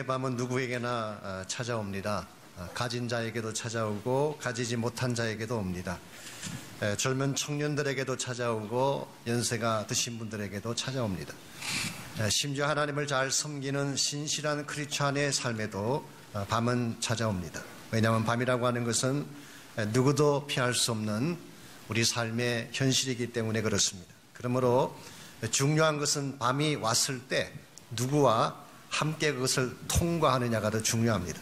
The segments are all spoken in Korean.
인생의 밤은 누구에게나 찾아옵니다. 가진 자에게도 찾아오고 가지지 못한 자에게도 옵니다. 젊은 청년들에게도 찾아오고 연세가 드신 분들에게도 찾아옵니다. 심지어 하나님을 잘 섬기는 신실한 크리스찬의 삶에도 밤은 찾아옵니다. 왜냐하면 밤이라고 하는 것은 누구도 피할 수 없는 우리 삶의 현실이기 때문에 그렇습니다. 그러므로 중요한 것은 밤이 왔을 때 누구와 함께 그것을 통과하느냐가 더 중요합니다.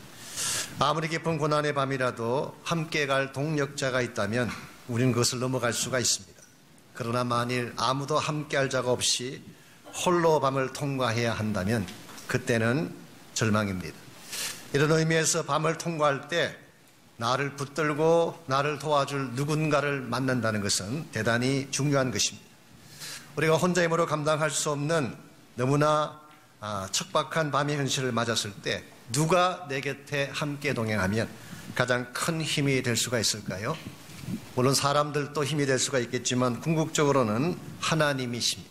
아무리 깊은 고난의 밤이라도 함께 갈 동력자가 있다면 우리는 그것을 넘어갈 수가 있습니다. 그러나 만일 아무도 함께 할 자가 없이 홀로 밤을 통과해야 한다면 그때는 절망입니다. 이런 의미에서 밤을 통과할 때 나를 붙들고 나를 도와줄 누군가를 만난다는 것은 대단히 중요한 것입니다. 우리가 혼자 힘으로 감당할 수 없는 너무나 척박한 밤의 현실을 맞았을 때 누가 내 곁에 함께 동행하면 가장 큰 힘이 될 수가 있을까요? 물론 사람들도 힘이 될 수가 있겠지만 궁극적으로는 하나님이십니다.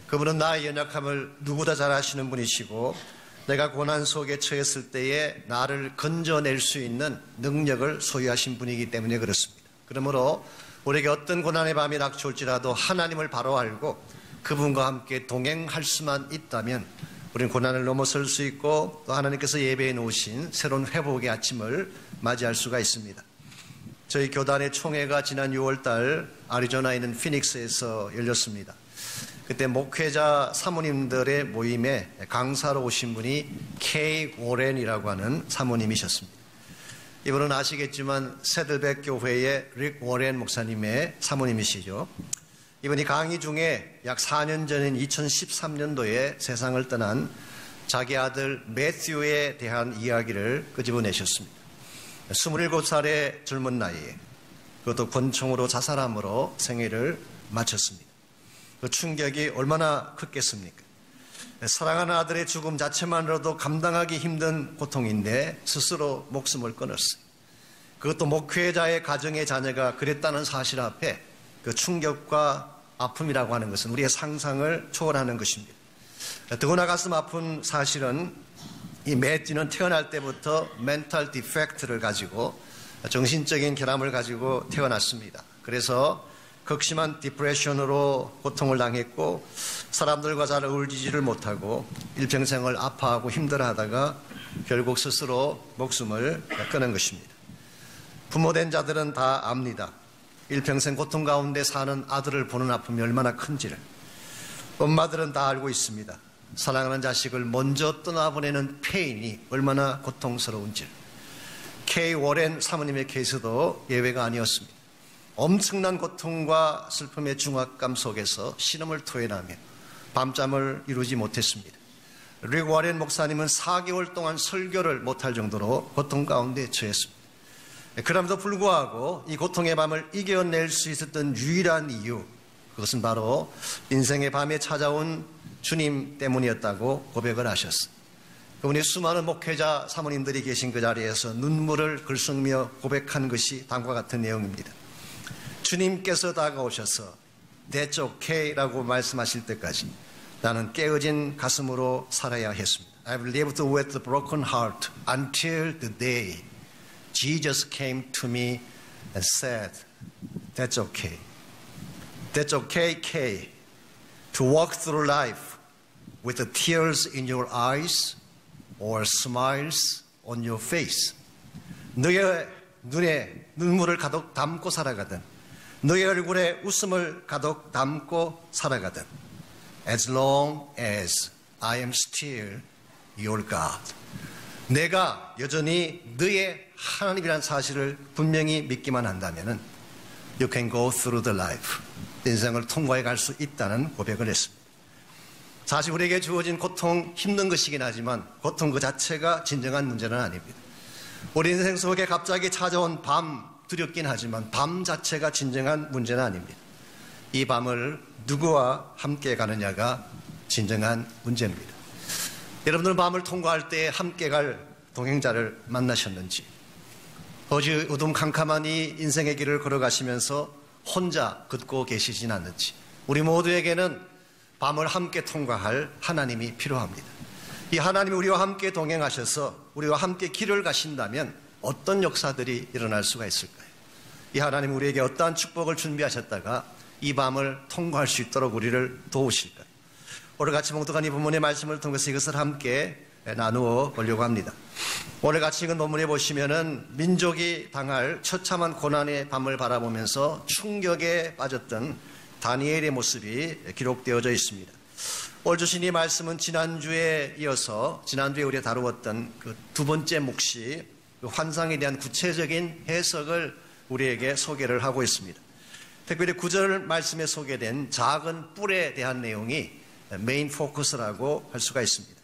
그분은 나의 연약함을 누구보다 잘 아시는 분이시고 내가 고난 속에 처했을 때에 나를 건져낼 수 있는 능력을 소유하신 분이기 때문에 그렇습니다. 그러므로 우리에게 어떤 고난의 밤이 닥쳐올지라도 하나님을 바로 알고 그분과 함께 동행할 수만 있다면 우리는 고난을 넘어설 수 있고 또 하나님께서 예배해 놓으신 새로운 회복의 아침을 맞이할 수가 있습니다. 저희 교단의 총회가 지난 6월달 애리조나에 있는 피닉스에서 열렸습니다. 그때 목회자 사모님들의 모임에 강사로 오신 분이 케이 워렌이라고 하는 사모님이셨습니다. 이분은 아시겠지만 새들백 교회의 릭 워렌 목사님의 사모님이시죠. 이분이 강의 중에 약 4년 전인 2013년도에 세상을 떠난 자기 아들 매튜에 대한 이야기를 끄집어내셨습니다. 27살의 젊은 나이에 그것도 권총으로 자살함으로 생애를 마쳤습니다. 그 충격이 얼마나 컸겠습니까? 사랑하는 아들의 죽음 자체만으로도 감당하기 힘든 고통인데 스스로 목숨을 끊었어요. 그것도 목회자의 가정의 자녀가 그랬다는 사실 앞에 그 충격과 아픔이라고 하는 것은 우리의 상상을 초월하는 것입니다. 더구나 가슴 아픈 사실은 이 매튜는 태어날 때부터 멘탈 디펙트를 가지고 정신적인 결함을 가지고 태어났습니다. 그래서 극심한 디프레션으로 고통을 당했고 사람들과 잘 어울리지를 못하고 일평생을 아파하고 힘들어하다가 결국 스스로 목숨을 끊은 것입니다. 부모된 자들은 다 압니다. 일평생 고통 가운데 사는 아들을 보는 아픔이 얼마나 큰지를. 엄마들은 다 알고 있습니다. 사랑하는 자식을 먼저 떠나보내는 페인이 얼마나 고통스러운지를. 케이 워렌 사모님의 케이스도 예외가 아니었습니다. 엄청난 고통과 슬픔의 중압감 속에서 신음을 토해내며 밤잠을 이루지 못했습니다. 릭 워렌 목사님은 4개월 동안 설교를 못할 정도로 고통 가운데 처했습니다. 그럼에도 불구하고 이 고통의 밤을 이겨낼 수 있었던 유일한 이유, 그것은 바로 인생의 밤에 찾아온 주님 때문이었다고 고백을 하셨어요. 그분이 수많은 목회자 사모님들이 계신 그 자리에서 눈물을 글썽이며 고백한 것이 다음과 같은 내용입니다. 주님께서 다가오셔서 That's okay 라고 말씀하실 때까지 나는 깨어진 가슴으로 살아야 했습니다. I've lived with a broken heart until the day Jesus came to me and said, That's okay. That's okay, Kay, to walk through life with the tears in your eyes or smiles on your face. 너의 눈에 눈물을 가득 담고 살아가든 너의 얼굴에 웃음을 가득 담고 살아가든 As long as I am still your God. 내가 여전히 너의 하나님이라는 사실을 분명히 믿기만 한다면 You can go through the life. 인생을 통과해 갈 수 있다는 고백을 했습니다. 사실 우리에게 주어진 고통 힘든 것이긴 하지만 고통 그 자체가 진정한 문제는 아닙니다. 우리 인생 속에 갑자기 찾아온 밤 두렵긴 하지만 밤 자체가 진정한 문제는 아닙니다. 이 밤을 누구와 함께 가느냐가 진정한 문제입니다. 여러분들은 밤을 통과할 때 함께 갈 동행자를 만나셨는지, 어제 어둠캄캄한 이 인생의 길을 걸어가시면서 혼자 걷고 계시진 않는지, 우리 모두에게는 밤을 함께 통과할 하나님이 필요합니다. 이 하나님이 우리와 함께 동행하셔서 우리와 함께 길을 가신다면 어떤 역사들이 일어날 수가 있을까요? 이 하나님 우리에게 어떠한 축복을 준비하셨다가 이 밤을 통과할 수 있도록 우리를 도우실까요? 오늘 같이 봉독한 이 본문의 말씀을 통해서 이것을 함께 나누어 보려고 합니다. 오늘 같이 읽은 본문에 보시면은 민족이 당할 처참한 고난의 밤을 바라보면서 충격에 빠졌던 다니엘의 모습이 기록되어져 있습니다. 오늘 주신 이 말씀은 지난주에 이어서 지난주에 우리가 다루었던 그 두 번째 몫이 그 환상에 대한 구체적인 해석을 우리에게 소개를 하고 있습니다. 특별히 9절 말씀에 소개된 작은 뿔에 대한 내용이 메인 포커스라고 할 수가 있습니다.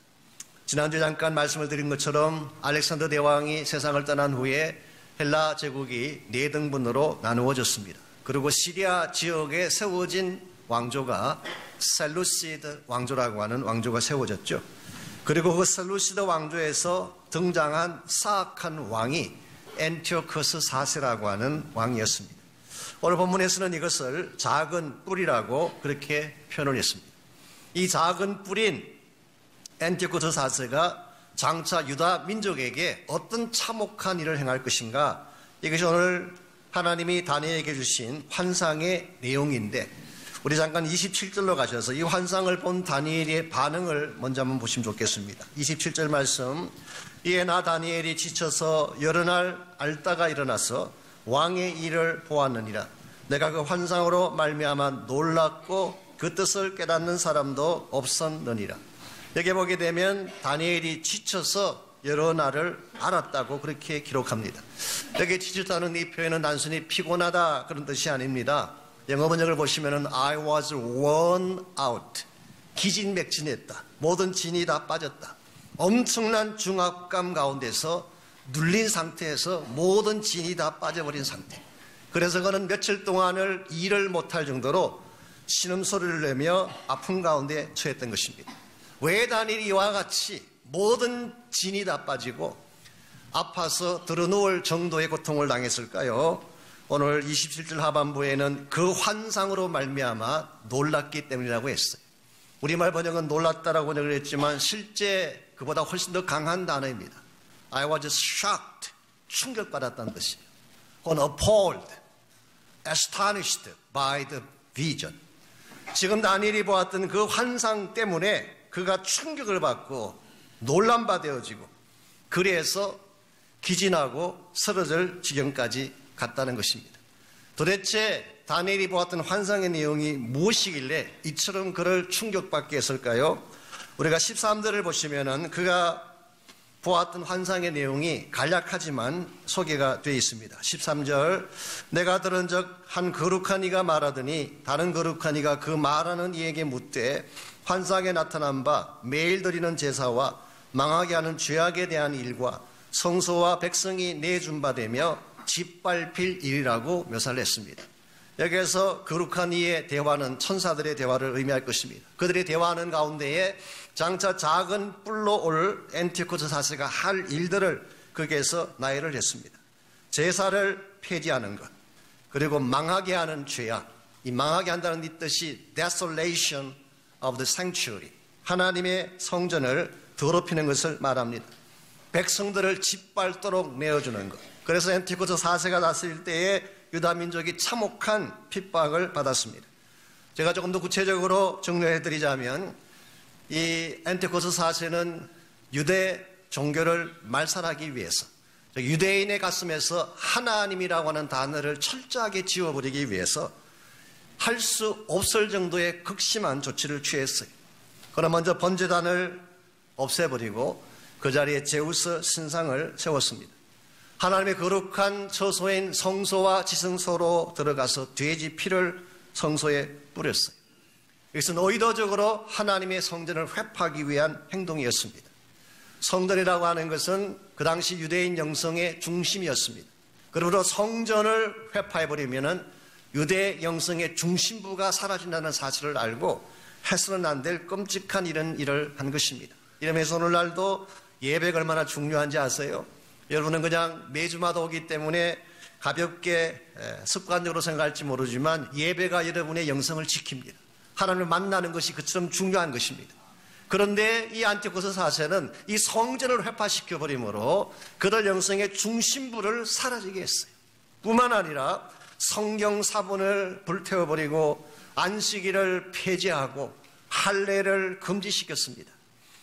지난주에 잠깐 말씀을 드린 것처럼 알렉산더 대왕이 세상을 떠난 후에 헬라 제국이 4등분으로 나누어졌습니다. 그리고 시리아 지역에 세워진 왕조가 셀루시드 왕조라고 하는 왕조가 세워졌죠. 그리고 그 셀루시드 왕조에서 등장한 사악한 왕이 엔티오커스 4세라고 하는 왕이었습니다. 오늘 본문에서는 이것을 작은 뿔이라고 그렇게 표현을 했습니다. 이 작은 뿔인 엔티오커스 4세가 장차 유다 민족에게 어떤 참혹한 일을 행할 것인가, 이것이 오늘 하나님이 다니엘에게 주신 환상의 내용인데, 우리 잠깐 27절로 가셔서 이 환상을 본 다니엘의 반응을 먼저 한번 보시면 좋겠습니다. 27절 말씀, 이에 나 다니엘이 지쳐서 여러 날 앓다가 일어나서 왕의 일을 보았느니라. 내가 그 환상으로 말미암아 놀랐고 그 뜻을 깨닫는 사람도 없었느니라. 여기 보게 되면 다니엘이 지쳐서 여러 날을 앓았다고 그렇게 기록합니다. 여기 지쳤다는 이 표현은 단순히 피곤하다 그런 뜻이 아닙니다. 영어 번역을 보시면 I was worn out, 기진맥진했다. 모든 진이 다 빠졌다. 엄청난 중압감 가운데서 눌린 상태에서 모든 진이 다 빠져버린 상태. 그래서 그는 며칠 동안을 일을 못할 정도로 신음소리를 내며 아픔 가운데 처했던 것입니다. 왜 다니엘이 이와 같이 모든 진이 다 빠지고 아파서 드러누울 정도의 고통을 당했을까요? 오늘 27절 하반부에는 그 환상으로 말미암아 놀랐기 때문이라고 했어요. 우리말 번역은 놀랐다라고 번역을 했지만 실제 그보다 훨씬 더 강한 단어입니다. I was shocked, 충격받았다는 뜻이에요. 혹은 appalled, astonished by the vision. 지금 다니엘이 보았던 그 환상 때문에 그가 충격을 받고 놀란바 되어지고, 그래서 기진하고 쓰러질 지경까지 갔다는 것입니다. 도대체 다니엘이 보았던 환상의 내용이 무엇이길래 이처럼 그를 충격받게 했을까요? 우리가 13절을 보시면은 그가 보았던 환상의 내용이 간략하지만 소개가 되어 있습니다. 13절, 내가 들은 적 한 거룩한 이가 말하더니 다른 거룩한 이가 그 말하는 이에게 묻되 환상에 나타난 바 매일 드리는 제사와 망하게 하는 죄악에 대한 일과 성소와 백성이 내준 바 되며 짓밟힐 일이라고 묘사를 했습니다. 여기에서 거룩한 이의 대화는 천사들의 대화를 의미할 것입니다. 그들의 대화하는 가운데에 장차 작은 뿔로 올 엔티오코스 4세가 할 일들을 거기에서 나열을 했습니다. 제사를 폐지하는 것, 그리고 망하게 하는 죄악. 이 망하게 한다는 이 뜻이 desolation of the sanctuary, 하나님의 성전을 더럽히는 것을 말합니다. 백성들을 짓밟도록 내어주는 것. 그래서 엔티오코스 4세가 났을 때에 유다 민족이 참혹한 핍박을 받았습니다. 제가 조금 더 구체적으로 정리해드리자면 이 엔티오코스 4세는 유대 종교를 말살하기 위해서 유대인의 가슴에서 하나님이라고 하는 단어를 철저하게 지워버리기 위해서 할 수 없을 정도의 극심한 조치를 취했어요. 그러나 먼저 번제단을 없애버리고 그 자리에 제우스 신상을 세웠습니다. 하나님의 거룩한 처소인 성소와 지성소로 들어가서 돼지 피를 성소에 뿌렸어요. 이것은 의도적으로 하나님의 성전을 회파하기 위한 행동이었습니다. 성전이라고 하는 것은 그 당시 유대인 영성의 중심이었습니다. 그러므로 성전을 회파해버리면 유대 영성의 중심부가 사라진다는 사실을 알고 해서는 안 될 끔찍한 이런 일을 한 것입니다. 이러면서 오늘날도 예배가 얼마나 중요한지 아세요? 여러분은 그냥 매주마다 오기 때문에 가볍게 습관적으로 생각할지 모르지만 예배가 여러분의 영성을 지킵니다. 하나님을 만나는 것이 그처럼 중요한 것입니다. 그런데 이 안티오코스 4세는 이 성전을 회파시켜 버림으로 그들 영성의 중심부를 사라지게 했어요. 뿐만 아니라 성경 사본을 불태워버리고 안식일을 폐지하고 할례를 금지시켰습니다.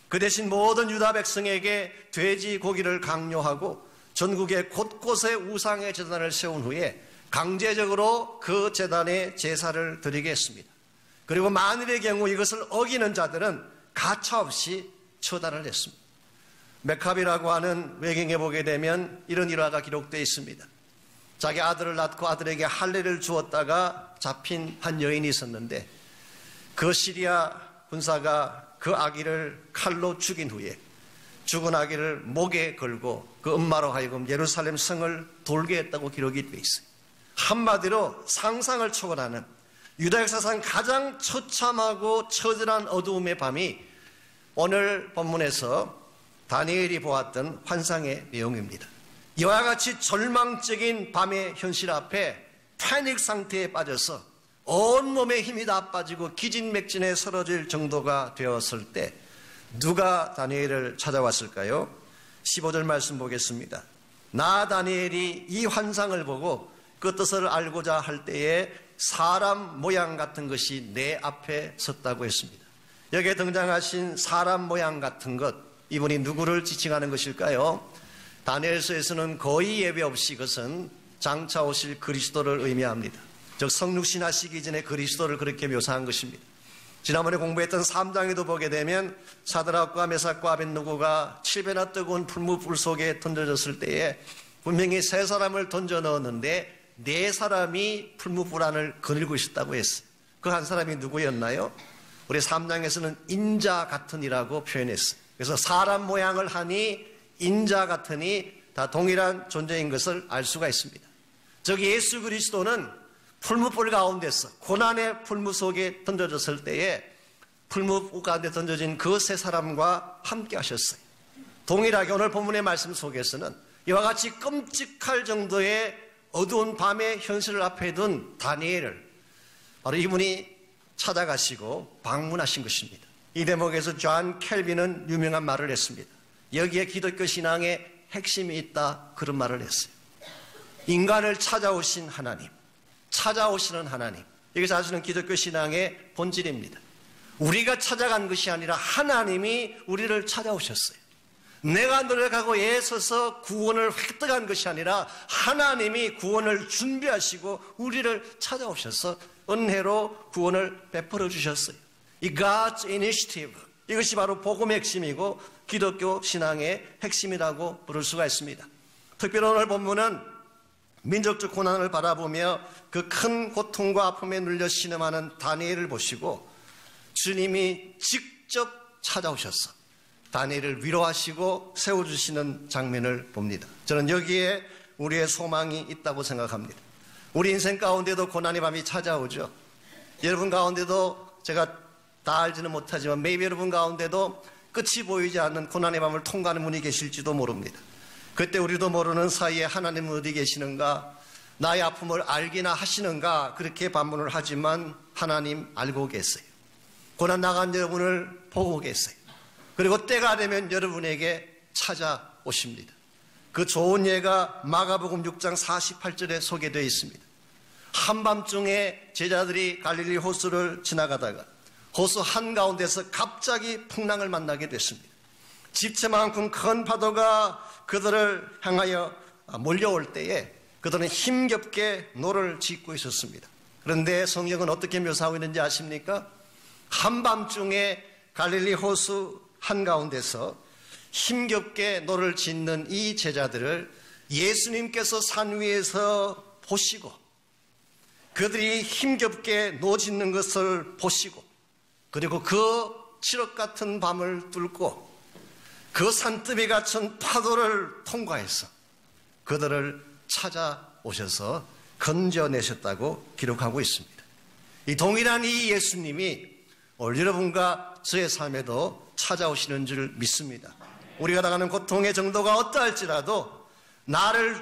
그 대신 모든 유다 백성에게 돼지 고기를 강요하고 전국의 곳곳에 우상의 제단을 세운 후에 강제적으로 그 제단에 제사를 드리게 했습니다. 그리고 만일의 경우 이것을 어기는 자들은 가차없이 처단을 했습니다. 메카비라고 하는 외경에 보게 되면 이런 일화가 기록되어 있습니다. 자기 아들을 낳고 아들에게 할례를 주었다가 잡힌 한 여인이 있었는데 그 시리아 군사가 그 아기를 칼로 죽인 후에 죽은 아기를 목에 걸고 그 엄마로 하여금 예루살렘 성을 돌게 했다고 기록이 되어 있어요. 한마디로 상상을 초월하는 유다 역사상 가장 처참하고 처절한 어두움의 밤이 오늘 본문에서 다니엘이 보았던 환상의 내용입니다. 이와 같이 절망적인 밤의 현실 앞에 패닉 상태에 빠져서 온몸에 힘이 다 빠지고 기진맥진에 쓰러질 정도가 되었을 때 누가 다니엘을 찾아왔을까요? 15절 말씀 보겠습니다. 나 다니엘이 이 환상을 보고 그 뜻을 알고자 할 때에 사람 모양 같은 것이 내 앞에 섰다고 했습니다. 여기에 등장하신 사람 모양 같은 것, 이분이 누구를 지칭하는 것일까요? 다니엘서에서는 거의 예외 없이 이것은 장차 오실 그리스도를 의미합니다. 즉 성육신하시기 전에 그리스도를 그렇게 묘사한 것입니다. 지난번에 공부했던 3장에도 보게 되면 사드락과 메삭과 아벳느고가 7배나 뜨거운 풀무불 속에 던져졌을 때에 분명히 3사람을 던져 넣었는데 4사람이 풀무불 안을 거닐고 있었다고 했어요. 그 한 사람이 누구였나요? 우리 3장에서는 인자 같으니라고 표현했어요. 그래서 사람 모양을 하니 인자 같으니 다 동일한 존재인 것을 알 수가 있습니다. 즉 예수 그리스도는 풀무불 가운데서 고난의 풀무 속에 던져졌을 때에 풀무 가운데 던져진 그 3사람과 함께 하셨어요. 동일하게 오늘 본문의 말씀 속에서는 이와 같이 끔찍할 정도의 어두운 밤의 현실을 앞에 둔 다니엘을 바로 이분이 찾아가시고 방문하신 것입니다. 이 대목에서 존 켈빈은 유명한 말을 했습니다. 여기에 기독교 신앙의 핵심이 있다, 그런 말을 했어요. 인간을 찾아오신 하나님, 찾아오시는 하나님, 이게 사실은 기독교 신앙의 본질입니다. 우리가 찾아간 것이 아니라 하나님이 우리를 찾아오셨어요. 내가 노력하고 애써서 구원을 획득한 것이 아니라 하나님이 구원을 준비하시고 우리를 찾아오셔서 은혜로 구원을 베풀어 주셨어요. 이 God's initiative, 이것이 바로 복음의 핵심이고 기독교 신앙의 핵심이라고 부를 수가 있습니다. 특별히 오늘 본문은 민족적 고난을 바라보며 그 큰 고통과 아픔에 눌려 신음하는 다니엘을 보시고 주님이 직접 찾아오셔서 다니엘을 위로하시고 세워주시는 장면을 봅니다. 저는 여기에 우리의 소망이 있다고 생각합니다. 우리 인생 가운데도 고난의 밤이 찾아오죠. 여러분 가운데도 제가 다 알지는 못하지만 maybe 여러분 가운데도 끝이 보이지 않는 고난의 밤을 통과하는 분이 계실지도 모릅니다. 그때 우리도 모르는 사이에 하나님은 어디 계시는가, 나의 아픔을 알기나 하시는가, 그렇게 반문을 하지만 하나님 알고 계세요. 고난 나간 여러분을 보고 계세요. 그리고 때가 되면 여러분에게 찾아오십니다. 그 좋은 예가 마가복음 6장 48절에 소개되어 있습니다. 한밤중에 제자들이 갈릴리 호수를 지나가다가 호수 한가운데서 갑자기 풍랑을 만나게 됐습니다. 집채만큼 큰 파도가 그들을 향하여 몰려올 때에 그들은 힘겹게 노를 짓고 있었습니다. 그런데 성경은 어떻게 묘사하고 있는지 아십니까? 한밤중에 갈릴리 호수 한가운데서 힘겹게 노를 짓는 이 제자들을 예수님께서 산 위에서 보시고 그들이 힘겹게 노 짓는 것을 보시고 그리고 그 칠흑 같은 밤을 뚫고 그 산더미 같은 파도를 통과해서 그들을 찾아오셔서 건져내셨다고 기록하고 있습니다. 이 동일한 이 예수님이 오늘 여러분과 저의 삶에도 찾아오시는 줄 믿습니다. 우리가 당하는 고통의 정도가 어떠할지라도 나를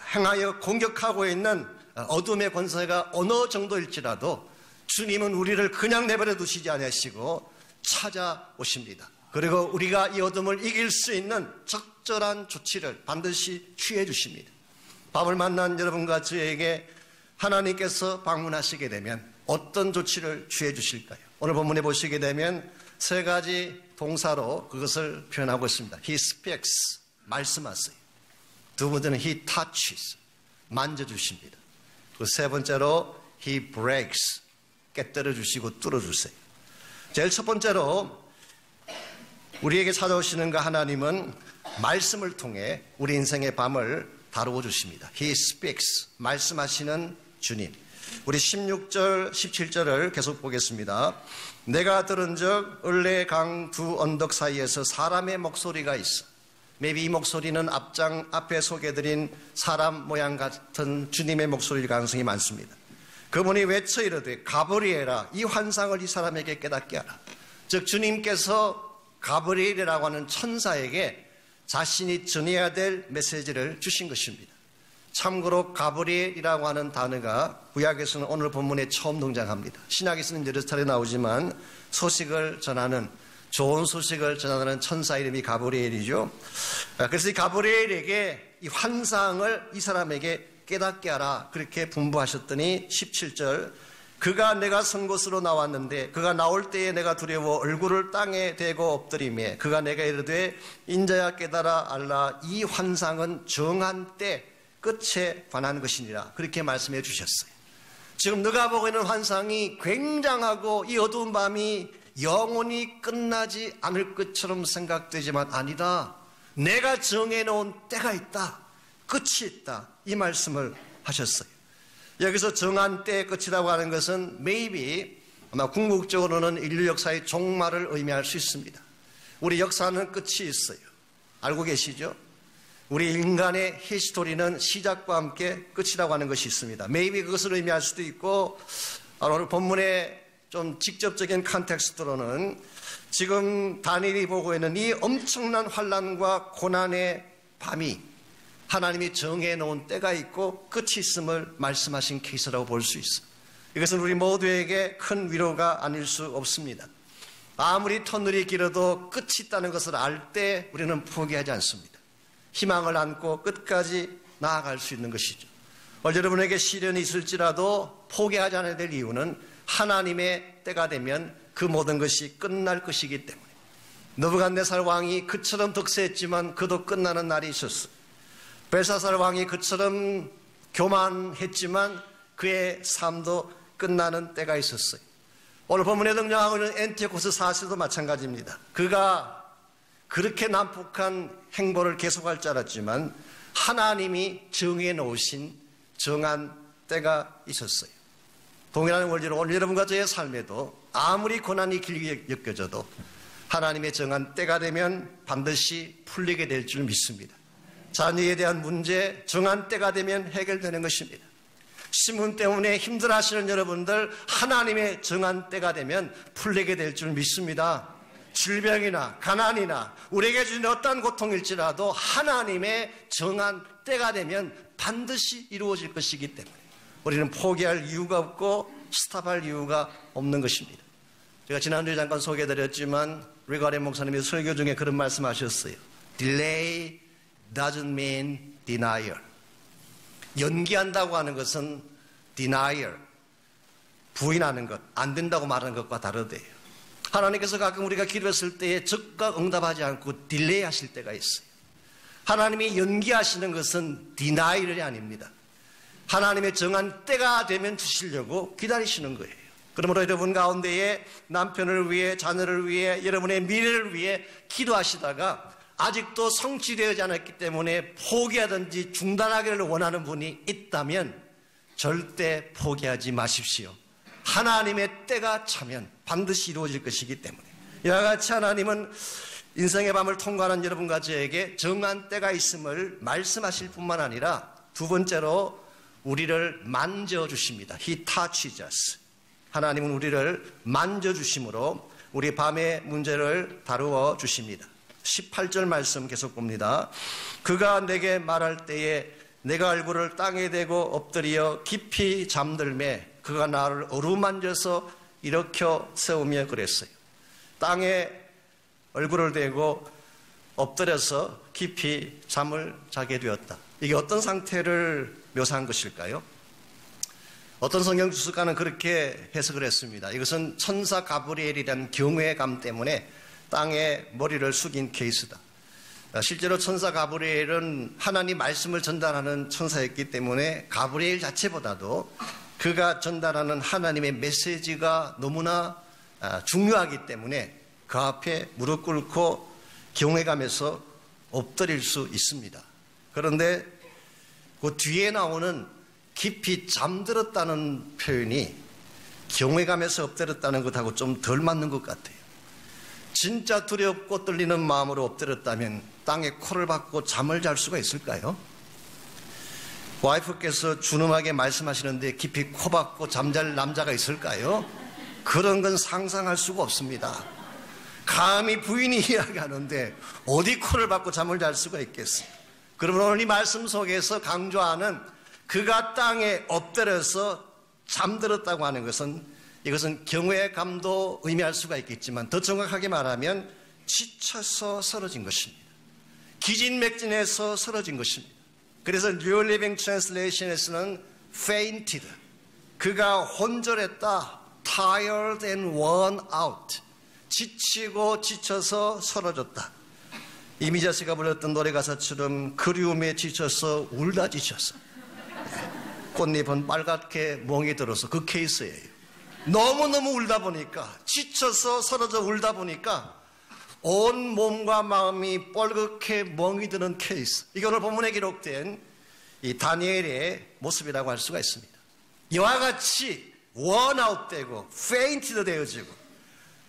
향하여 공격하고 있는 어둠의 권세가 어느 정도일지라도 주님은 우리를 그냥 내버려 두시지 않으시고 찾아오십니다. 그리고 우리가 이 어둠을 이길 수 있는 적절한 조치를 반드시 취해 주십니다. 밤을 만난 여러분과 저에게 하나님께서 방문하시게 되면 어떤 조치를 취해 주실까요? 오늘 본문에 보시게 되면 세 가지 동사로 그것을 표현하고 있습니다. He speaks, 말씀하세요. 두 번째는 He touches, 만져주십니다. 그 세 번째로 He breaks, 깨뜨려 주시고 뚫어 주세요. 제일 첫 번째로 우리에게 찾아오시는 그 하나님은 말씀을 통해 우리 인생의 밤을 다루어 주십니다. He speaks, 말씀하시는 주님. 우리 16절, 17절을 계속 보겠습니다. 내가 들은 적 을레 강 두 언덕 사이에서 사람의 목소리가 있어. maybe 이 목소리는 앞에 소개해드린 사람 모양 같은 주님의 목소리일 가능성이 많습니다. 그분이 외쳐 이르되 가브리엘아, 이 환상을 이 사람에게 깨닫게 하라. 즉 주님께서 가브리엘이라고 하는 천사에게 자신이 전해야 될 메시지를 주신 것입니다. 참고로 가브리엘이라고 하는 단어가 구약에서는 오늘 본문에 처음 등장합니다. 신약에서는 여러 차례 나오지만 소식을 전하는, 좋은 소식을 전하는 천사 이름이 가브리엘이죠. 그래서 이 가브리엘에게 이 환상을 이 사람에게 깨닫게 하라 그렇게 분부하셨더니 17절 그가 내가 선 곳으로 나왔는데 그가 나올 때에 내가 두려워 얼굴을 땅에 대고 엎드리매 그가 내가 이르되 인자야 깨달아 알라 이 환상은 정한 때 끝에 관한 것이니라 그렇게 말씀해 주셨어요. 지금 너가 보고 있는 환상이 굉장하고 이 어두운 밤이 영원히 끝나지 않을 것처럼 생각되지만 아니다. 내가 정해놓은 때가 있다. 끝이 있다. 이 말씀을 하셨어요. 여기서 정한 때의 끝이라고 하는 것은 maybe 아마 궁극적으로는 인류 역사의 종말을 의미할 수 있습니다. 우리 역사는 끝이 있어요. 알고 계시죠? 우리 인간의 히스토리는 시작과 함께 끝이라고 하는 것이 있습니다. maybe 그것을 의미할 수도 있고 오늘 본문의 좀 직접적인 컨텍스트로는 지금 다니엘이 보고 있는 이 엄청난 환난과 고난의 밤이 하나님이 정해놓은 때가 있고 끝이 있음을 말씀하신 케이스라고 볼 수 있어요. 이것은 우리 모두에게 큰 위로가 아닐 수 없습니다. 아무리 터널이 길어도 끝이 있다는 것을 알 때 우리는 포기하지 않습니다. 희망을 안고 끝까지 나아갈 수 있는 것이죠. 여러분에게 시련이 있을지라도 포기하지 않아야 될 이유는 하나님의 때가 되면 그 모든 것이 끝날 것이기 때문에. 느부갓네살 왕이 그처럼 득세했지만 그도 끝나는 날이 있었어요. 벨사살 왕이 그처럼 교만했지만 그의 삶도 끝나는 때가 있었어요. 오늘 본문에 등장하고 있는 엔티오코스 4세도 마찬가지입니다. 그가 그렇게 난폭한 행보를 계속할 줄 알았지만 하나님이 정해 놓으신 정한 때가 있었어요. 동일한 원리로 오늘 여러분과 저의 삶에도 아무리 고난이 길게 느껴져도 하나님의 정한 때가 되면 반드시 풀리게 될 줄 믿습니다. 자녀에 대한 문제 정한 때가 되면 해결되는 것입니다. 신분 때문에 힘들어하시는 여러분들 하나님의 정한 때가 되면 풀리게 될 줄 믿습니다. 질병이나 가난이나 우리에게 주는 어떠한 고통일지라도 하나님의 정한 때가 되면 반드시 이루어질 것이기 때문에 우리는 포기할 이유가 없고 스탑할 이유가 없는 것입니다. 제가 지난주에 잠깐 소개해드렸지만 리가렌 목사님이 설교 중에 그런 말씀하셨어요. Delay doesn't mean denial. 연기한다고 하는 것은 denial, 부인하는 것, 안 된다고 말하는 것과 다르대요. 하나님께서 가끔 우리가 기도했을 때에 즉각 응답하지 않고 딜레이 하실 때가 있어요. 하나님이 연기하시는 것은 denial이 아닙니다. 하나님의 정한 때가 되면 주시려고 기다리시는 거예요. 그러므로 여러분 가운데에 남편을 위해 자녀를 위해 여러분의 미래를 위해 기도하시다가 아직도 성취되지 않았기 때문에 포기하든지 중단하기를 원하는 분이 있다면 절대 포기하지 마십시오. 하나님의 때가 차면 반드시 이루어질 것이기 때문에 이와 같이 하나님은 인생의 밤을 통과하는 여러분과 저에게 정한 때가 있음을 말씀하실 뿐만 아니라 두 번째로 우리를 만져주십니다. He touches us. 하나님은 우리를 만져주심으로 우리 밤의 문제를 다루어 주십니다. 18절 말씀 계속 봅니다. 그가 내게 말할 때에 내가 얼굴을 땅에 대고 엎드려 깊이 잠들매 그가 나를 어루만져서 일으켜 세우며 그랬어요. 땅에 얼굴을 대고 엎드려서 깊이 잠을 자게 되었다. 이게 어떤 상태를 묘사한 것일까요? 어떤 성경 주석가는 그렇게 해석을 했습니다. 이것은 천사 가브리엘이라는 경외감 때문에 땅에 머리를 숙인 케이스다. 실제로 천사 가브리엘은 하나님 말씀을 전달하는 천사였기 때문에 가브리엘 자체보다도 그가 전달하는 하나님의 메시지가 너무나 중요하기 때문에 그 앞에 무릎 꿇고 경외감에서 엎드릴 수 있습니다. 그런데 그 뒤에 나오는 깊이 잠들었다는 표현이 경외감에서 엎드렸다는 것하고 좀 덜 맞는 것 같아요. 진짜 두렵고 떨리는 마음으로 엎드렸다면 땅에 코를 박고 잠을 잘 수가 있을까요? 와이프께서 준엄하게 말씀하시는데 깊이 코 박고 잠잘 남자가 있을까요? 그런 건 상상할 수가 없습니다. 감히 부인이 이야기하는데 어디 코를 박고 잠을 잘 수가 있겠어요? 그러면 오늘 이 말씀 속에서 강조하는 그가 땅에 엎드려서 잠들었다고 하는 것은 이것은 경외감도 의미할 수가 있겠지만 더 정확하게 말하면 지쳐서 쓰러진 것입니다. 기진맥진해서 쓰러진 것입니다. 그래서 New Living Translation에서는 fainted, 그가 혼절했다, tired and worn out, 지치고 지쳐서 쓰러졌다. 이미자 씨가 불렀던 노래 가사처럼 그리움에 지쳐서 울다 지쳐서 꽃잎은 빨갛게 멍이 들어서 그 케이스예요. 너무너무 울다 보니까 지쳐서 쓰러져 울다 보니까 온 몸과 마음이 뻘겋게 멍이 드는 케이스. 이게 오늘 본문에 기록된 이 다니엘의 모습이라고 할 수가 있습니다. 이와 같이 원아웃되고 페인티드 되어지고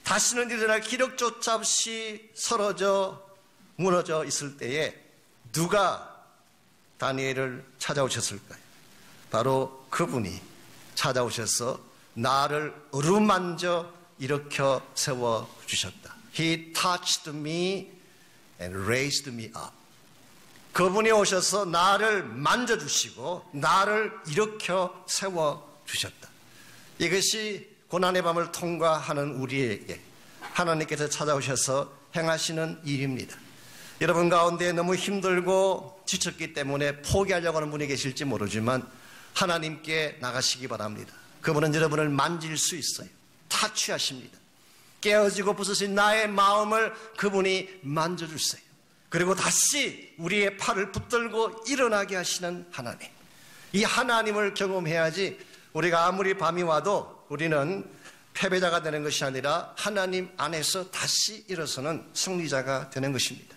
다시는 일어날 기력조차 없이 쓰러져 무너져 있을 때에 누가 다니엘을 찾아오셨을까요? 바로 그분이 찾아오셔서 나를 어루만져 일으켜 세워주셨다. He touched me and raised me up. 그분이 오셔서 나를 만져주시고 나를 일으켜 세워주셨다. 이것이 고난의 밤을 통과하는 우리에게 하나님께서 찾아오셔서 행하시는 일입니다. 여러분 가운데 너무 힘들고 지쳤기 때문에 포기하려고 하는 분이 계실지 모르지만 하나님께 나가시기 바랍니다. 그분은 여러분을 만질 수 있어요. 타치하십니다. 깨어지고 부서진 나의 마음을 그분이 만져주세요. 그리고 다시 우리의 팔을 붙들고 일어나게 하시는 하나님. 이 하나님을 경험해야지 우리가 아무리 밤이 와도 우리는 패배자가 되는 것이 아니라 하나님 안에서 다시 일어서는 승리자가 되는 것입니다.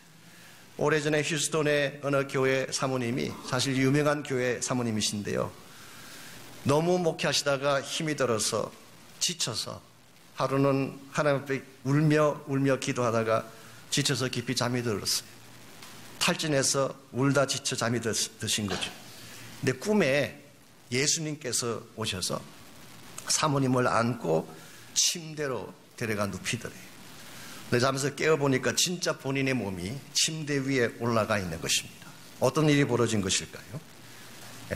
오래전에 휴스턴의 어느 교회 사모님이, 사실 유명한 교회 사모님이신데요, 너무 목회하시다가 힘이 들어서 지쳐서 하루는 하나님 앞에 울며 기도하다가 지쳐서 깊이 잠이 들었어요. 탈진해서 울다 지쳐 잠이 드신 거죠. 근데 꿈에 예수님께서 오셔서 사모님을 안고 침대로 데려가 눕히더래요. 근데 잠에서 깨어보니까 진짜 본인의 몸이 침대 위에 올라가 있는 것입니다. 어떤 일이 벌어진 것일까요?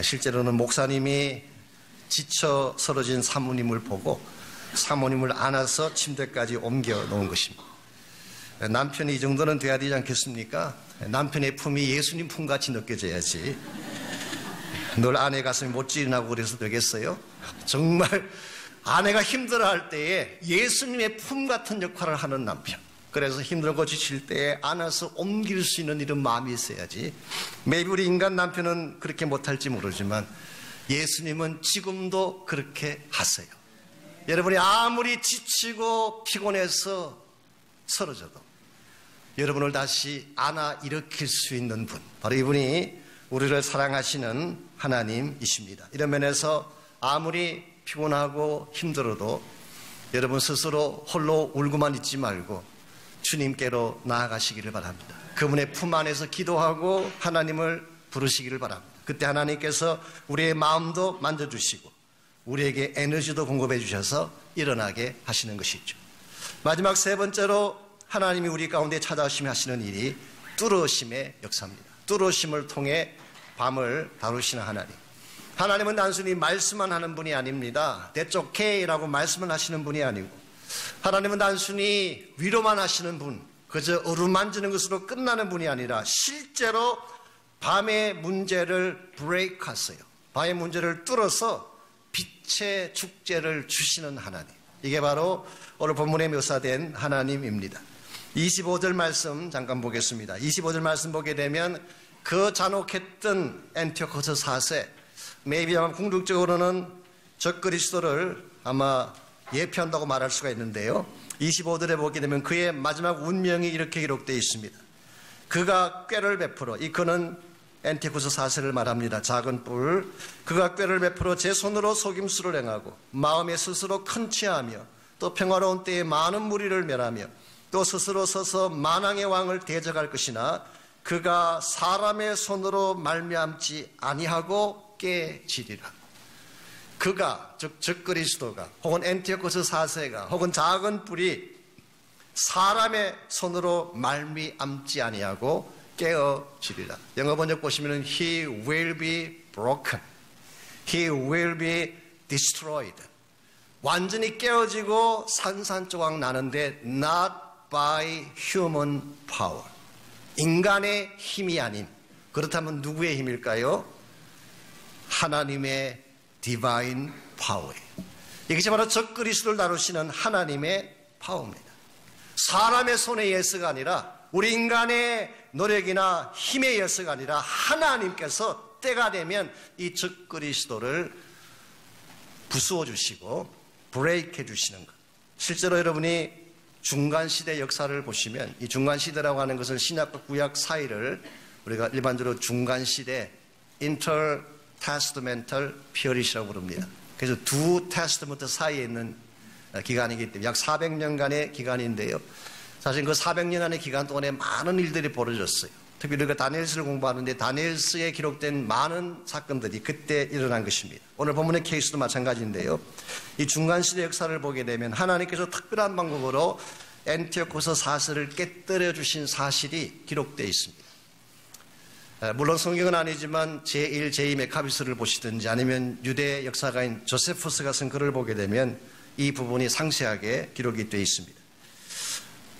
실제로는 목사님이 지쳐 쓰러진 사모님을 보고 사모님을 안아서 침대까지 옮겨 놓은 것입니다. 남편이 이 정도는 돼야 되지 않겠습니까? 남편의 품이 예수님 품같이 느껴져야지 늘 아내 가슴이 못 찌르나고 그래서 되겠어요? 정말 아내가 힘들어할 때에 예수님의 품 같은 역할을 하는 남편. 그래서 힘들고 지칠 때에 안아서 옮길 수 있는 이런 마음이 있어야지. maybe 우리 인간 남편은 그렇게 못할지 모르지만 예수님은 지금도 그렇게 하세요. 여러분이 아무리 지치고 피곤해서 쓰러져도 여러분을 다시 안아 일으킬 수 있는 분, 바로 이분이 우리를 사랑하시는 하나님이십니다. 이런 면에서 아무리 피곤하고 힘들어도 여러분 스스로 홀로 울고만 있지 말고 주님께로 나아가시기를 바랍니다. 그분의 품 안에서 기도하고 하나님을 부르시기를 바랍니다. 그때 하나님께서 우리의 마음도 만져주시고 우리에게 에너지도 공급해 주셔서 일어나게 하시는 것이죠. 마지막 세 번째로 하나님이 우리 가운데 찾아오시며 하시는 일이 뚫으심의 역사입니다. 뚫으심을 통해 밤을 다루시는 하나님. 하나님은 단순히 말씀만 하는 분이 아닙니다. That's okay라고 말씀을 하시는 분이 아니고 하나님은 단순히 위로만 하시는 분, 그저 어루만지는 것으로 끝나는 분이 아니라 실제로 밤의 문제를 브레이크하세요. 밤의 문제를 뚫어서 빛의 축제를 주시는 하나님. 이게 바로 오늘 본문에 묘사된 하나님입니다. 25절 말씀 잠깐 보겠습니다. 25절 말씀 보게 되면 그 잔혹했던 안티오코스 4세, 아마 궁극적으로는 적그리스도를 아마 예표한다고 말할 수가 있는데요. 25절에 보게 되면 그의 마지막 운명이 이렇게 기록되어 있습니다. 그가 꾀를 베풀어, 이 그는 안티오코스 4세를 말합니다. 작은 뿔. 그가 꾀를 베풀어 제 손으로 속임수를 행하고 마음에 스스로 컨치하며 또 평화로운 때에 많은 무리를 멸하며 또 스스로 서서 만왕의 왕을 대적할 것이나 그가 사람의 손으로 말미암지 아니하고 깨지리라. 그가 즉 적그리스도가 혹은 안티오코스 4세가 혹은 작은 뿔이 사람의 손으로 말미암지 아니하고 깨어지리라. 영어 번역 보시면 He will be broken. He will be destroyed. 완전히 깨어지고 산산조각 나는데 not by human power. 인간의 힘이 아닌, 그렇다면 누구의 힘일까요? 하나님의 divine power예요. 이것이 바로 적그리스도를 다루시는 하나님의 파워입니다. 사람의 손에 의해서가 아니라 우리 인간의 노력이나 힘에 의해서가 아니라 하나님께서 때가 되면 이 적그리스도를 부수어 주시고 브레이크 해 주시는 것. 실제로 여러분이 중간시대 역사를 보시면 이 중간시대라고 하는 것은 신약과 구약 사이를 우리가 일반적으로 중간시대 intertestamental period이라고 부릅니다. 그래서 두 테스트먼트 사이에 있는 기간이기 때문에 약 400년간의 기간인데요. 사실 그 400년간의 기간 동안에 많은 일들이 벌어졌어요. 특히 우리가 다니엘서를 공부하는데 다니엘서에 기록된 많은 사건들이 그때 일어난 것입니다. 오늘 본문의 케이스도 마찬가지인데요. 이 중간시대 역사를 보게 되면 하나님께서 특별한 방법으로 안티오코스 4세를 깨뜨려 주신 사실이 기록되어 있습니다. 물론 성경은 아니지만 제1, 제2 메카비스를 보시든지 아니면 유대 역사가인 조세푸스가 쓴 글을 보게 되면 이 부분이 상세하게 기록이 되어 있습니다.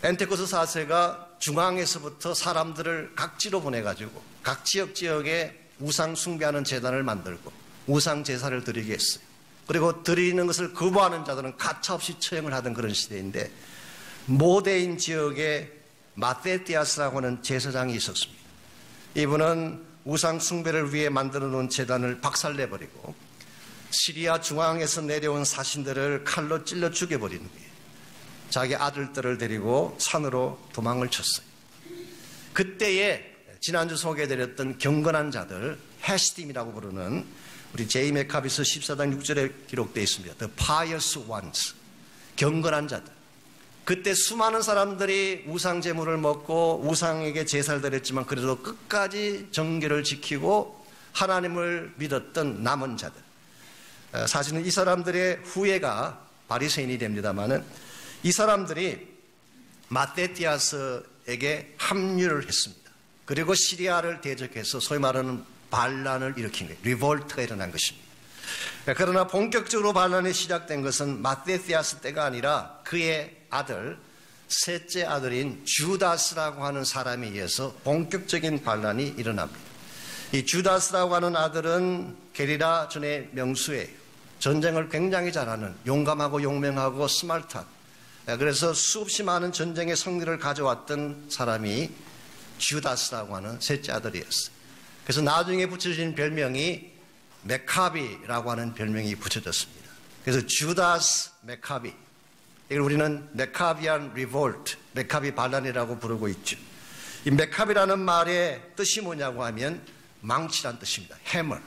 안티오코스 4세가 중앙에서부터 사람들을 각지로 보내가지고 각 지역에 우상 숭배하는 제단을 만들고 우상 제사를 드리게 했어요. 그리고 드리는 것을 거부하는 자들은 가차없이 처형을 하던 그런 시대인데 모데인 지역에 마테티아스라고 하는 제사장이 있었습니다. 이분은 우상 숭배를 위해 만들어 놓은 제단을 박살내버리고 시리아 중앙에서 내려온 사신들을 칼로 찔러 죽여버리는 거예요. 자기 아들들을 데리고 산으로 도망을 쳤어요. 그때에 지난주 소개해드렸던 경건한 자들, 해시딤이라고 부르는 우리 제이 메카비스 14장 6절에 기록되어 있습니다. The pious ones, 경건한 자들. 그때 수많은 사람들이 우상 제물을 먹고 우상에게 제사를 드렸지만 그래도 끝까지 정결을 지키고 하나님을 믿었던 남은 자들. 사실은 이 사람들의 후예가 바리새인이 됩니다마는 이 사람들이 마테티아스에게 합류를 했습니다. 그리고 시리아를 대적해서 소위 말하는 반란을 일으킨 거예요. 리볼트가 일어난 것입니다. 그러나 본격적으로 반란이 시작된 것은 마테티아스 때가 아니라 그의 아들, 셋째 아들인 주다스라고 하는 사람에 의해서 본격적인 반란이 일어납니다. 이 주다스라고 하는 아들은 게리라 전의 명수예요. 전쟁을 굉장히 잘하는, 용감하고 용맹하고 스마트한, 그래서 수없이 많은 전쟁의 승리를 가져왔던 사람이 주다스라고 하는 셋째 아들이었어요. 그래서 나중에 붙여진 별명이 메카비라고 하는 별명이 붙여졌습니다. 그래서 주다스 메카비, 이걸 우리는 메카비안 리볼트, 메카비 반란이라고 부르고 있죠. 이 메카비라는 말의 뜻이 뭐냐고 하면 망치란 뜻입니다. 해머.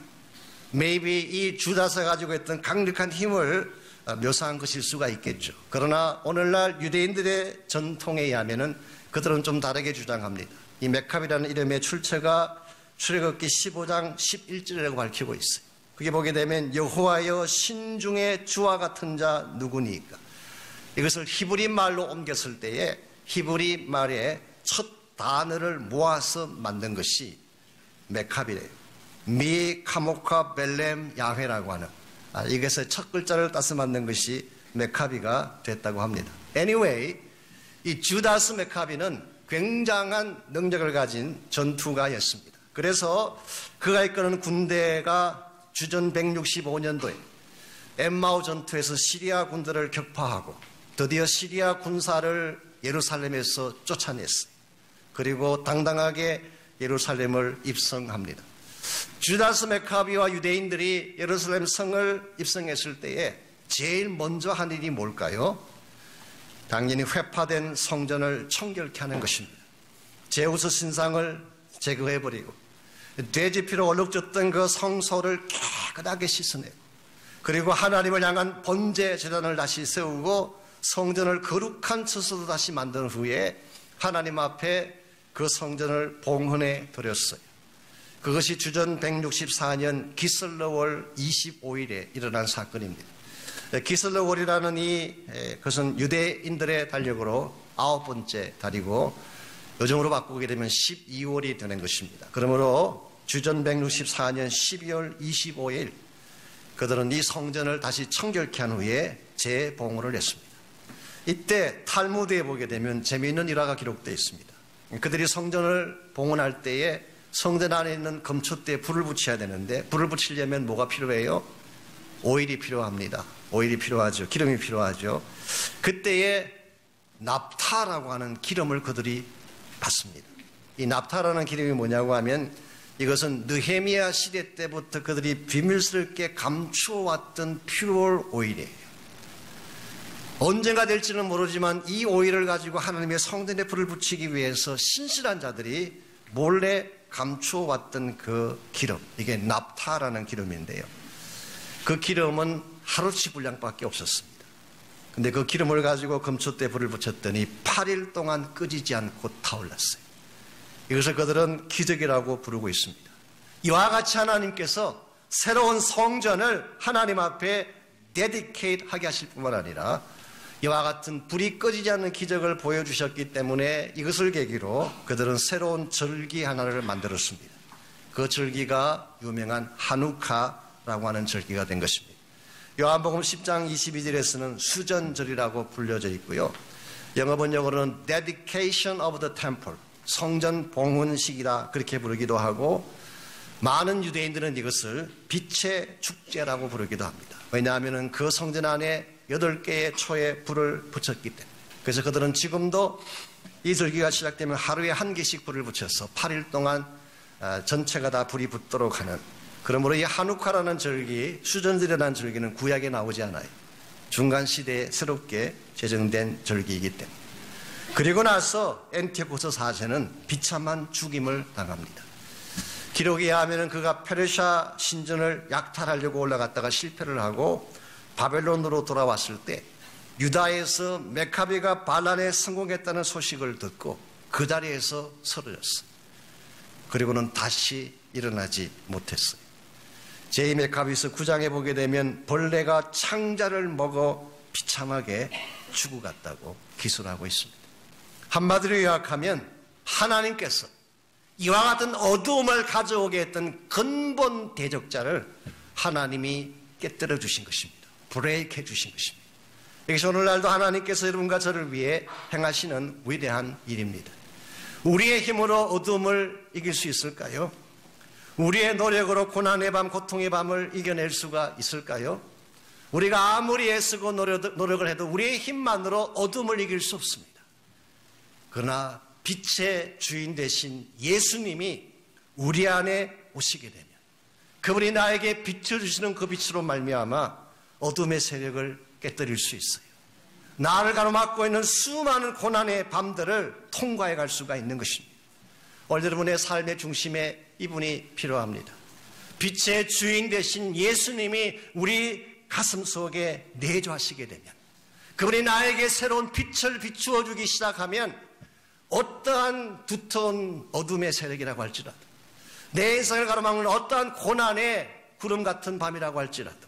Maybe 이 주다스가 가지고 있던 강력한 힘을 묘사한 것일 수가 있겠죠. 그러나 오늘날 유대인들의 전통에 의하면 그들은 좀 다르게 주장합니다. 이 메카비라는 이름의 출처가 출애굽기 15장 11절이라고 밝히고 있어요. 그게 보게 되면 여호와여 신중의 주와 같은 자 누구니까. 이것을 히브리 말로 옮겼을 때에 히브리 말의 첫 단어를 모아서 만든 것이 메카비래요. 미 카모카 벨렘 야훼라고 하는 이것의 첫 글자를 따서 만든 것이 메카비가 됐다고 합니다. Anyway, 이 주다스 메카비는 굉장한 능력을 가진 전투가였습니다. 그래서 그가 이끄는 군대가 주전 165년도에 엠마오 전투에서 시리아 군대를 격파하고 드디어 시리아 군사를 예루살렘에서 쫓아냈어요. 그리고 당당하게 예루살렘을 입성합니다. 주다스 메카비와 유대인들이 예루살렘 성을 입성했을 때에 제일 먼저 한 일이 뭘까요? 당연히 회파된 성전을 청결케 하는 것입니다. 제우스 신상을 제거해버리고 돼지피로 얼룩졌던 그 성소를 깨끗하게 씻어내고 그리고 하나님을 향한 번제 제단을 다시 세우고 성전을 거룩한 처소로 다시 만든 후에 하나님 앞에 그 성전을 봉헌해 드렸어요. 그것이 주전 164년 기슬러월 25일에 일어난 사건입니다. 기슬러월이라는 그것은 유대인들의 달력으로 9번째 달이고 요즘으로 바꾸게 되면 12월이 되는 것입니다. 그러므로 주전 164년 12월 25일 그들은 이 성전을 다시 청결케 한 후에 재봉헌을 했습니다. 이때 탈무드에 보게 되면 재미있는 일화가 기록되어 있습니다. 그들이 성전을 봉헌할 때에 성전 안에 있는 금초대에 불을 붙여야 되는데 불을 붙이려면 뭐가 필요해요? 오일이 필요합니다. 오일이 필요하죠. 기름이 필요하죠. 그때에 납타라고 하는 기름을 그들이 받습니다. 이 납타라는 기름이 뭐냐고 하면 이것은 느헤미야 시대 때부터 그들이 비밀스럽게 감추어왔던 퓨얼 오일이에요. 언젠가 될지는 모르지만 이 오일을 가지고 하나님의 성전에 불을 붙이기 위해서 신실한 자들이 몰래 감추어왔던 그 기름, 이게 납타라는 기름인데요. 그 기름은 하루치 분량밖에 없었습니다. 근데 그 기름을 가지고 금초대에 불을 붙였더니 8일 동안 끄지지 않고 타올랐어요. 이것을 그들은 기적이라고 부르고 있습니다. 이와 같이 하나님께서 새로운 성전을 하나님 앞에 데디케이트 하게 하실 뿐만 아니라 이와 같은 불이 꺼지지 않는 기적을 보여주셨기 때문에 이것을 계기로 그들은 새로운 절기 하나를 만들었습니다. 그 절기가 유명한 하누카라고 하는 절기가 된 것입니다. 요한복음 10장 22절에서는 수전절이라고 불려져 있고요. 영어 번역으로는 Dedication of the Temple, 성전 봉헌식이라 그렇게 부르기도 하고 많은 유대인들은 이것을 빛의 축제라고 부르기도 합니다. 왜냐하면 그 성전 안에 8개의 초에 불을 붙였기 때문에. 그래서 그들은 지금도 이 절기가 시작되면 하루에 1개씩 불을 붙여서 8일 동안 전체가 다 불이 붙도록 하는, 그러므로 이 하누카라는 절기, 수전절이라는 절기는 구약에 나오지 않아요. 중간 시대에 새롭게 제정된 절기이기 때문에. 그리고 나서 엔티오코스 4세는 비참한 죽임을 당합니다. 기록에 의하면 그가 페르시아 신전을 약탈하려고 올라갔다가 실패를 하고 바벨론으로 돌아왔을 때 유다에서 메카비가 반란에 성공했다는 소식을 듣고 그 자리에서 쓰러졌어요. 그리고는 다시 일어나지 못했어요. 제2메카비서 9장에 보게 되면 벌레가 창자를 먹어 비참하게 죽어갔다고 기술하고 있습니다. 한마디로 요약하면 하나님께서 이와 같은 어두움을 가져오게 했던 근본 대적자를 하나님이 깨뜨려 주신 것입니다. 브레이크해 주신 것입니다. 이것이 오늘날도 하나님께서 여러분과 저를 위해 행하시는 위대한 일입니다. 우리의 힘으로 어두움을 이길 수 있을까요? 우리의 노력으로 고난의 밤, 고통의 밤을 이겨낼 수가 있을까요? 우리가 아무리 애쓰고 노력을 해도 우리의 힘만으로 어둠을 이길 수 없습니다. 그러나 빛의 주인 되신 예수님이 우리 안에 오시게 되면 그분이 나에게 빛을 주시는 그 빛으로 말미암아 어둠의 세력을 깨뜨릴 수 있어요. 나를 가로막고 있는 수많은 고난의 밤들을 통과해 갈 수가 있는 것입니다. 오늘 여러분의 삶의 중심에 이분이 필요합니다. 빛의 주인 되신 예수님이 우리 가슴 속에 내주하시게 되면, 그분이 나에게 새로운 빛을 비추어 주기 시작하면 어떠한 두터운 어둠의 세력이라고 할지라도, 내 인생을 가로막는 어떠한 고난의 구름 같은 밤이라고 할지라도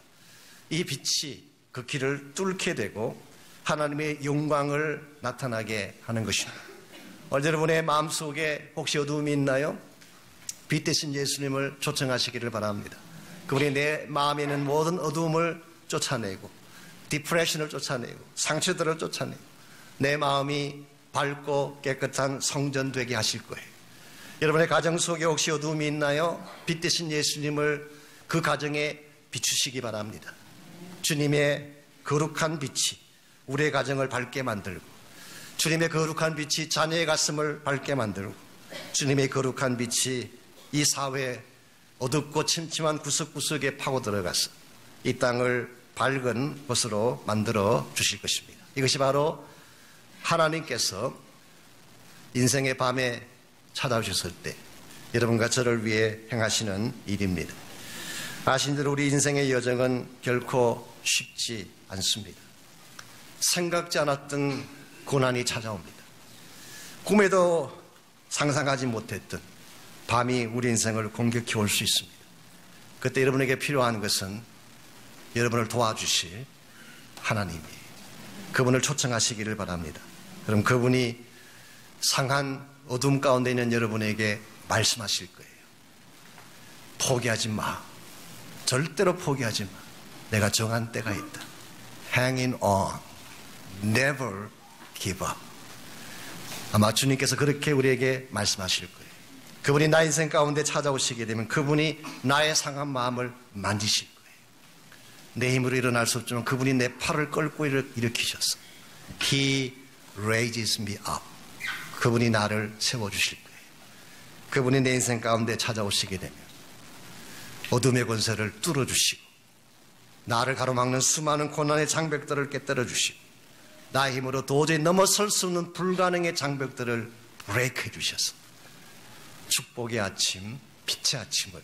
이 빛이 그 길을 뚫게 되고 하나님의 영광을 나타나게 하는 것입니다. 오늘 여러분의 마음속에 혹시 어두움이 있나요? 빛 대신 예수님을 초청하시기를 바랍니다. 그분이 내 마음에 있는 모든 어두움을 쫓아내고 디프레션을 쫓아내고 상처들을 쫓아내고 내 마음이 밝고 깨끗한 성전 되게 하실 거예요. 여러분의 가정 속에 혹시 어두움이 있나요? 빛 대신 예수님을 그 가정에 비추시기 바랍니다. 주님의 거룩한 빛이 우리의 가정을 밝게 만들고, 주님의 거룩한 빛이 자녀의 가슴을 밝게 만들고, 주님의 거룩한 빛이 이 사회 어둡고 침침한 구석구석에 파고 들어가서 이 땅을 밝은 곳으로 만들어 주실 것입니다. 이것이 바로 하나님께서 인생의 밤에 찾아오셨을 때 여러분과 저를 위해 행하시는 일입니다. 아신 대로 우리 인생의 여정은 결코 쉽지 않습니다. 생각지 않았던 고난이 찾아옵니다. 꿈에도 상상하지 못했던 밤이 우리 인생을 공격해 올 수 있습니다. 그때 여러분에게 필요한 것은 여러분을 도와주실 하나님이에요. 그분을 초청하시기를 바랍니다. 그럼 그분이 상한 어둠 가운데 있는 여러분에게 말씀하실 거예요. 포기하지 마. 절대로 포기하지 마. 내가 정한 때가 있다. Hanging on. Never give up. 아마 주님께서 그렇게 우리에게 말씀하실 거예요. 그분이 나 인생 가운데 찾아오시게 되면 그분이 나의 상한 마음을 만지실 거예요. 내 힘으로 일어날 수 없지만 그분이 내 팔을 끌고 일으키셨어. He raises me up. 그분이 나를 세워주실 거예요. 그분이 내 인생 가운데 찾아오시게 되면 어둠의 권세를 뚫어주시고 나를 가로막는 수많은 고난의 장벽들을 깨뜨려 주시고 나의 힘으로 도저히 넘어설 수 없는 불가능의 장벽들을 브레이크해 주셔서 축복의 아침, 빛의 아침을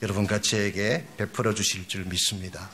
여러분과 저에게 베풀어 주실 줄 믿습니다.